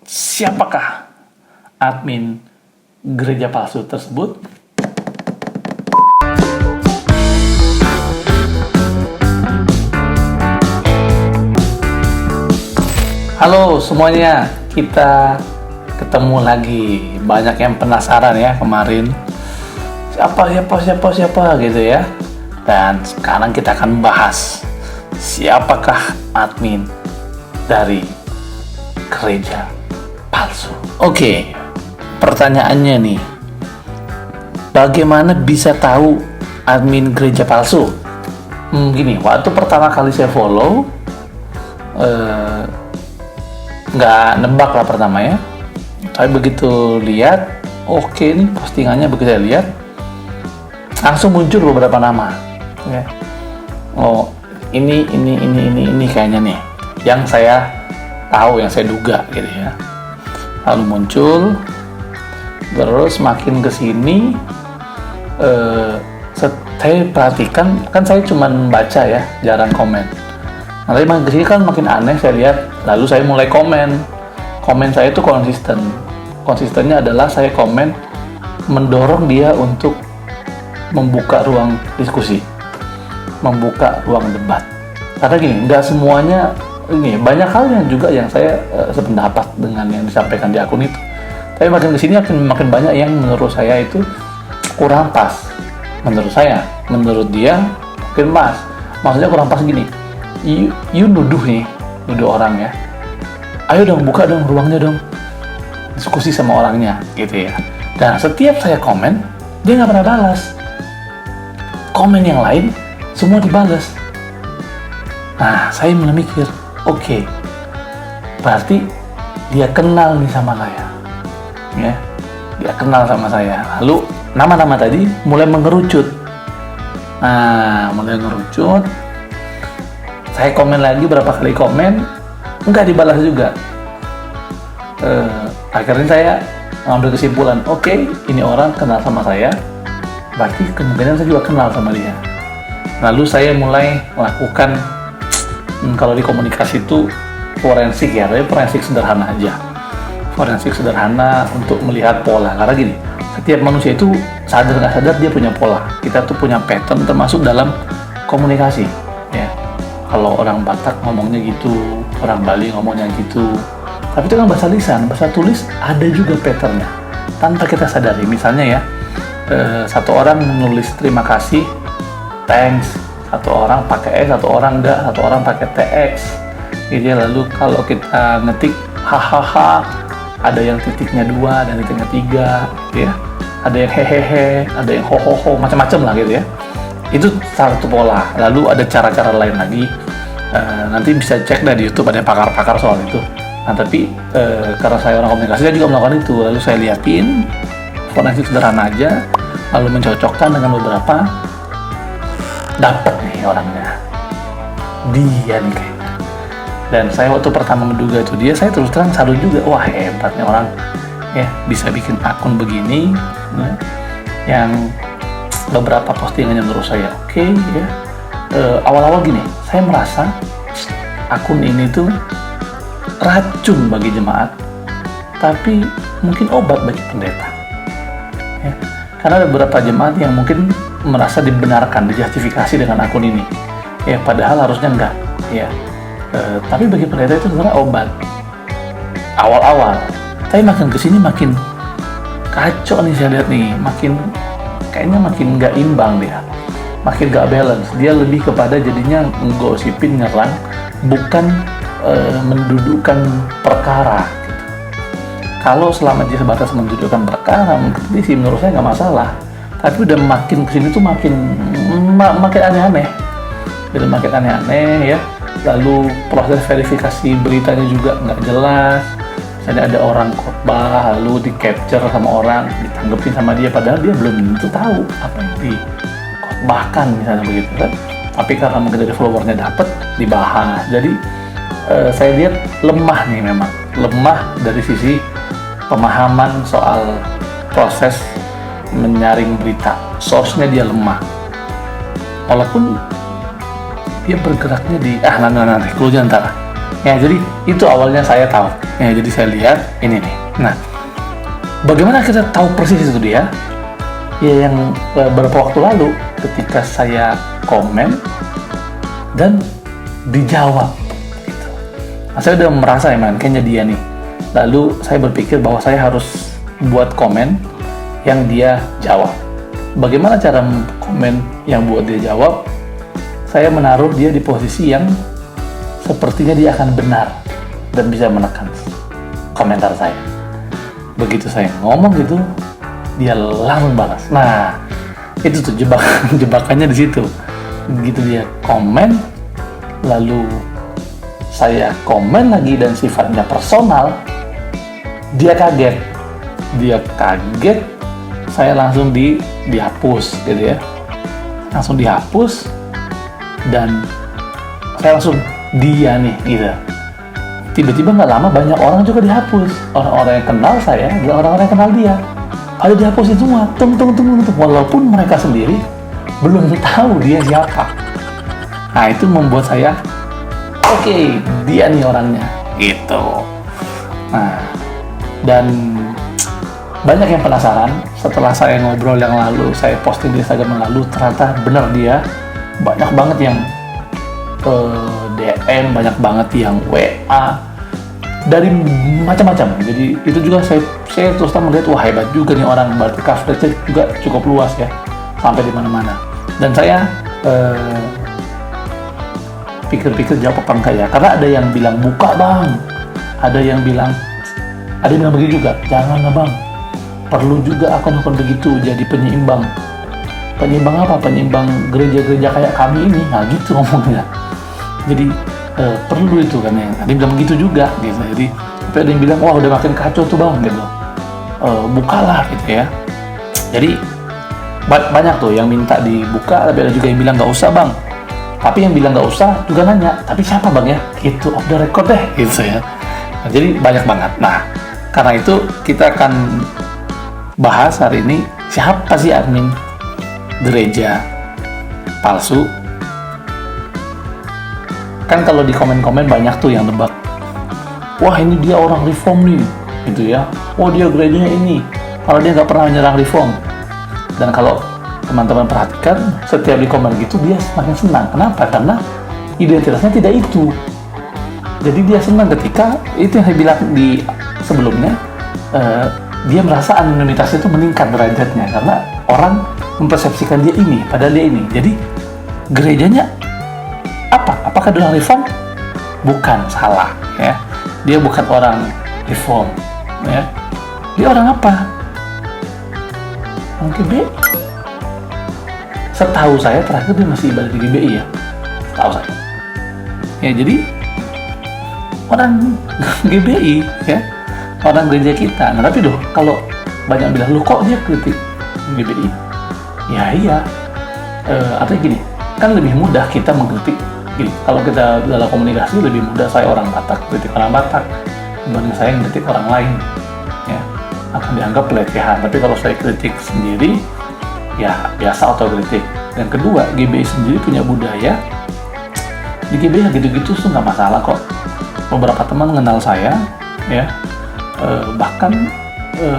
Siapakah admin gereja palsu tersebut? Halo semuanya, kita ketemu lagi. Banyak yang penasaran ya kemarin. Siapa gitu ya. Dan sekarang kita akan bahas siapakah admin dari gereja palsu. Oke, pertanyaannya nih, bagaimana bisa tahu admin gereja palsu? Gini, waktu pertama kali saya follow, nggak nebak lah pertama ya. Tapi begitu lihat, oke nih postingannya, begitu saya lihat, langsung muncul beberapa nama. Ya. Oh, ini kayaknya nih, yang saya tahu, yang saya duga gitu ya. Lalu muncul, terus makin kesini, saya perhatikan, kan saya cuma baca ya, jarang komen. Nah, tapi makin kesini kan makin aneh saya lihat, lalu saya mulai komen. Komen saya itu konsisten. Konsistennya adalah saya komen mendorong dia untuk membuka ruang diskusi, membuka ruang debat. Karena gini, nggak semuanya ini, banyak hal yang juga yang saya sependapat dengan yang disampaikan di akun itu. Tapi makin kesini makin banyak yang menurut saya itu kurang pas. Menurut saya, menurut dia mungkin pas. Maksudnya kurang pas gini. You nuduh orang ya. Ayo dong, buka dong ruangnya dong. Diskusi sama orangnya gitu ya. Dan setiap saya komen, dia nggak pernah balas. Komen yang lain semua dibalas. Nah, saya mulai mikir, oke, berarti dia kenal nih sama saya, ya, dia kenal sama saya. Lalu nama-nama tadi mulai mengerucut. Nah, mulai mengerucut. Saya komen lagi, berapa kali komen, nggak dibalas juga. Akhirnya saya mengambil kesimpulan, oke, ini orang kenal sama saya, berarti kemungkinan saya juga kenal sama dia. Lalu saya mulai melakukan, kalau di komunikasi itu forensik ya, tapi forensik sederhana aja. Forensik sederhana untuk melihat pola. Karena gini, setiap manusia itu sadar nggak sadar dia punya pola. Kita tuh punya pattern termasuk dalam komunikasi. Ya, kalau orang Batak ngomongnya gitu, orang Bali ngomongnya gitu. Tapi itu kan bahasa lisan, bahasa tulis ada juga patternnya. Tanpa kita sadari, misalnya ya, satu orang menulis terima kasih, thanks. Satu orang pakai S, satu orang enggak, satu orang pakai TX gitu ya. Lalu kalau kita ngetik hahaha, ada yang titiknya 2, ada yang titiknya 3 gitu ya. Ada yang hehehe, ada yang hohoho, macam-macam lah gitu ya. Itu satu pola. Lalu ada cara-cara lain lagi, nanti bisa cek dah di YouTube, ada pakar-pakar soal itu. Nah tapi karena saya orang komunikasi, saya juga melakukan itu. Lalu saya liatin forensik sederhana aja, lalu mencocokkan dengan beberapa, dapat nih orangnya, dia nih kayaknya. Dan saya waktu pertama menduga itu dia, saya terus terang salut juga, wah hebatnya orang ya, bisa bikin akun begini ya, yang beberapa postingannya menurut saya oke ya. Awal-awal gini, saya merasa akun ini tuh racun bagi jemaat, tapi mungkin obat bagi pendeta ya. Karena ada beberapa jemaat yang mungkin merasa dibenarkan, dijustifikasi dengan akun ini ya, padahal harusnya enggak ya. Tapi bagi pendeta itu sebenarnya obat awal-awal. Tapi makin kesini makin kacau nih, saya lihat nih, kayaknya makin nggak imbang dia, makin nggak balance. Dia lebih kepada jadinya nggosipin, nyerang, bukan mendudukkan perkara gitu. Kalau selama dia sebatas mendudukkan perkara, mungkin sih menurut saya nggak masalah. Tapi udah makin kesini tuh makin aneh-aneh, udah makin aneh-aneh ya. Lalu proses verifikasi beritanya juga nggak jelas. Misalnya ada orang khotbah, lalu di capture sama orang, ditanggepin sama dia, padahal dia belum tentu tahu apa yang dikhotbahkan misalnya begitu kan. Tapi karena mungkin dari followernya dapat, dibahas. Jadi saya lihat lemah nih, memang lemah dari sisi pemahaman soal proses menyaring berita. Source-nya dia lemah, walaupun dia bergeraknya di nanti clue-nya ntar Ya, jadi itu awalnya saya tahu. Ya, jadi saya lihat ini nih. Nah, bagaimana kita tahu persis itu dia? Ya, yang beberapa waktu lalu ketika saya komen dan dijawab gitu. Nah, saya udah merasa kayaknya dia nih. Lalu saya berpikir bahwa saya harus buat komen yang dia jawab. Bagaimana cara komen yang buat dia jawab? Saya menaruh dia di posisi yang sepertinya dia akan benar dan bisa menekan komentar saya. Begitu saya ngomong gitu, dia langsung balas. Nah, itu tuh jebakannya di situ. Begitu dia komen, lalu saya komen lagi dan sifatnya personal, dia kaget. Saya langsung dihapus gitu ya. Langsung dihapus dan saya langsung dia nih gitu. Tiba-tiba nggak lama banyak orang juga dihapus. Orang-orang yang kenal saya adalah orang-orang yang kenal dia. Pada dihapusin semua. Tunggu. Walaupun mereka sendiri belum tahu dia siapa. Nah, itu membuat saya oke, dia nih orangnya gitu. Nah, dan banyak yang penasaran setelah saya ngobrol yang lalu, saya posting di Instagram yang lalu, ternyata benar dia. Banyak banget yang DM, banyak banget yang WA dari macam-macam. Jadi itu juga saya terus melihat, wah hebat juga nih orang, berarti coverage juga cukup luas ya, sampai di mana-mana. Dan saya pikir-pikir jawab apa enggak ya, karena ada yang bilang buka bang, ada yang bilang begini juga, jangan bang, perlu juga akun-akun begitu jadi penyeimbang apa? Penyeimbang gereja-gereja kayak kami ini. Nah gitu ngomongnya. Jadi perlu itu kan ya. Ada yang bilang begitu juga gitu. Jadi tapi ada yang bilang wah udah makin kacau tuh bang gitu. Bukalah gitu ya. Jadi banyak tuh yang minta dibuka, tapi ada juga yang bilang nggak usah bang. Tapi yang bilang nggak usah juga nanya, tapi siapa bang ya? Gitu, off the record deh gitu ya. Nah, jadi banyak banget. Nah, karena itu kita akan bahas hari ini siapa sih admin gereja palsu. Kan kalau di komen-komen banyak tuh yang nebak, wah ini dia orang reform nih gitu ya, oh dia gerejanya ini, kalau dia nggak pernah menyerang reform. Dan kalau teman-teman perhatikan, setiap di komen gitu dia semakin senang. Kenapa? Karena identitasnya tidak itu. Jadi dia senang ketika itu yang saya bilang di sebelumnya, dia merasa anonimitasnya itu meningkat derajatnya karena orang mempersepsikan dia ini, padahal dia ini. Jadi gerejanya apa? Apakah dia orang reform? Bukan, salah ya. Dia bukan orang reform ya. Dia orang apa? Orang GBI. Setahu saya terakhir dia masih ibadah di GBI ya. Setahu saya. Ya jadi orang GBI ya. Orang gereja kita. Nah tapi kalau banyak bilang, lu kok dia kritik GBI? Ya iya. Artinya gini, kan lebih mudah kita mengkritik. Gini, kalau kita dalam komunikasi lebih mudah saya orang Batak kritik orang Batak dibanding saya kritik orang lain. Ya, akan dianggap pelecehan. Tapi kalau saya kritik sendiri, ya biasa otokritik. Dan kedua, GBI sendiri punya budaya. Di GBI gitu-gitu tuh nggak masalah kok. Beberapa teman mengenal saya, ya. Bahkan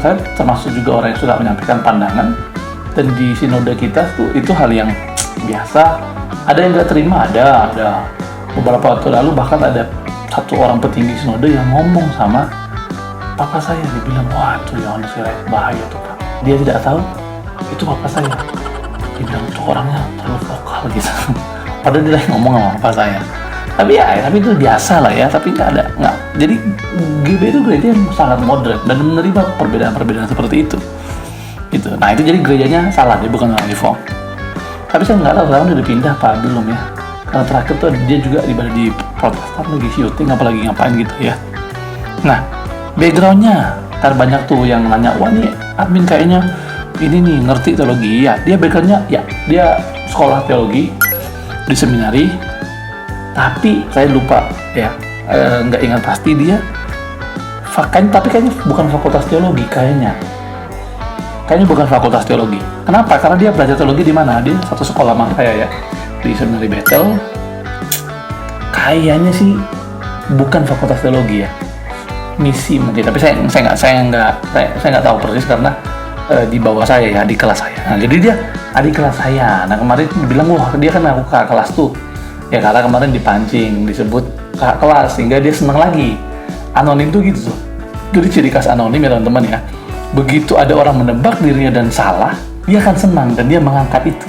saya termasuk juga orang yang suka menyampaikan pandangan, dan di sinode kita tuh itu hal yang biasa. Ada yang nggak terima, ada beberapa waktu lalu bahkan ada satu orang petinggi sinode yang ngomong sama papa saya, dibilang wah tuh Yohanes Sirait bahaya tuh pak, dia tidak tahu itu papa saya, dia bilang tuh orangnya terlalu vokal gitu. Padahal dia lagi ngomong sama papa saya. Tapi itu biasa lah ya, tapi nggak. Jadi GBI itu gereja yang sangat modern dan menerima perbedaan-perbedaan seperti itu. Gitu. Nah itu jadi gerejanya salah, dia bukan orang reform. Tapi saya nggak tahu sekarang dia udah pindah apa belum ya. Karena terakhir tuh dia juga ibadah di Protestan lagi syuting apalagi ngapain gitu ya. Nah backgroundnya, kan banyak tuh yang nanya, wah nih admin kayaknya ini nih ngerti teologi ya. Dia backgroundnya ya dia sekolah teologi di seminari. Tapi saya lupa ya, nggak ingat pasti dia tapi kayaknya bukan fakultas teologi kayaknya bukan fakultas teologi. Kenapa? Karena dia belajar teologi di mana? Dia satu sekolah sama saya ya, di seminari Bethel. Kayaknya sih bukan fakultas teologi ya, misi mungkin, tapi saya nggak tahu persis karena di bawah saya ya, di kelas saya. Nah, jadi dia adik kelas saya. Nah, kemarin bilang, wah dia kan aku kakak kelas tuh. Ya karena kemarin dipancing, disebut kakak kelas, sehingga dia senang lagi. Anonim tuh gitu tuh. Jadi ciri khas anonim ya teman-teman ya. Begitu ada orang menebak dirinya dan salah, dia akan senang dan dia mengangkat itu.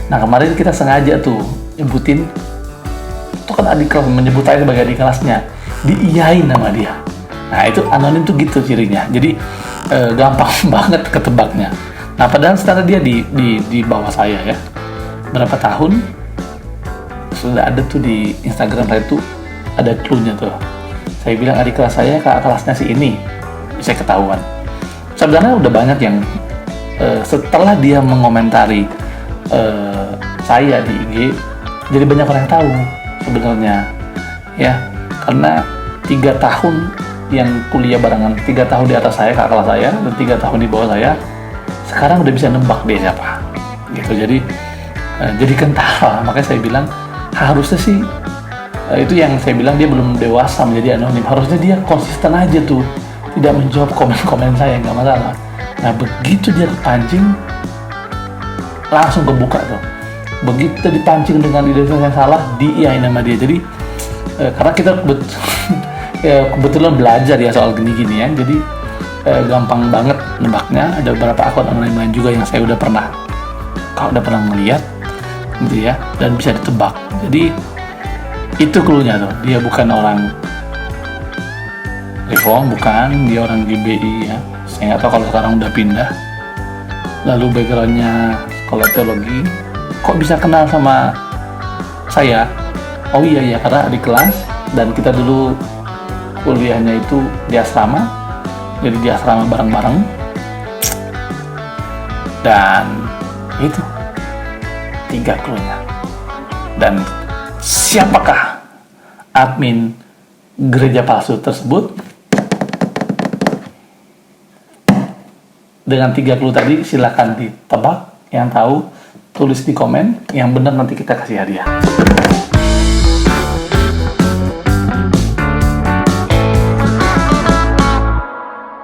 Nah, kemarin kita sengaja tuh nyebutin, itu kan adik kelas, menyebut saya sebagai adik kelasnya, diiyain nama dia. Nah, itu anonim tuh gitu cirinya. Jadi gampang banget ketebaknya. Nah, padahal setelah dia di bawah saya ya, berapa tahun sudah ada tuh di Instagram saya tuh ada clue-nya tuh. Saya bilang adik kelas saya, kakak kelasnya si ini, bisa ketahuan. Sebenarnya udah banyak yang setelah dia mengomentari saya di IG, jadi banyak orang yang tahu sebenarnya ya, karena 3 tahun yang kuliah barengan, 3 tahun di atas saya kakak kelas saya dan 3 tahun di bawah saya, sekarang udah bisa nembak dia siapa gitu. Jadi kentara. Makanya saya bilang harusnya sih itu yang saya bilang, dia belum dewasa menjadi anonim. Harusnya dia konsisten aja tuh, tidak menjawab komen-komen saya, nggak masalah. Nah, begitu dia kepancing, langsung kebuka tuh. Begitu dipancing dengan identitas yang salah, diiyain nama dia. Jadi karena kita kebetulan belajar ya soal gini-gini ya, jadi gampang banget nebaknya. Ada beberapa akun anonim lain juga yang saya udah pernah ngeliat gitu ya, dan bisa ditebak. Jadi itu clue-nya tuh, dia bukan orang Reform, bukan, dia orang GBI ya. Saya nggak tahu kalau sekarang udah pindah. Lalu background-nya sekolah teologi. Kok bisa kenal sama saya? Oh iya, karena adik kelas, dan kita dulu kuliahnya itu di asrama, jadi di asrama bareng-bareng. Dan itu 3 clue-nya. Dan siapakah admin gereja palsu tersebut? Dengan 3 clue tadi, silakan ditebak. Yang tahu tulis di komen, yang benar nanti kita kasih hadiah.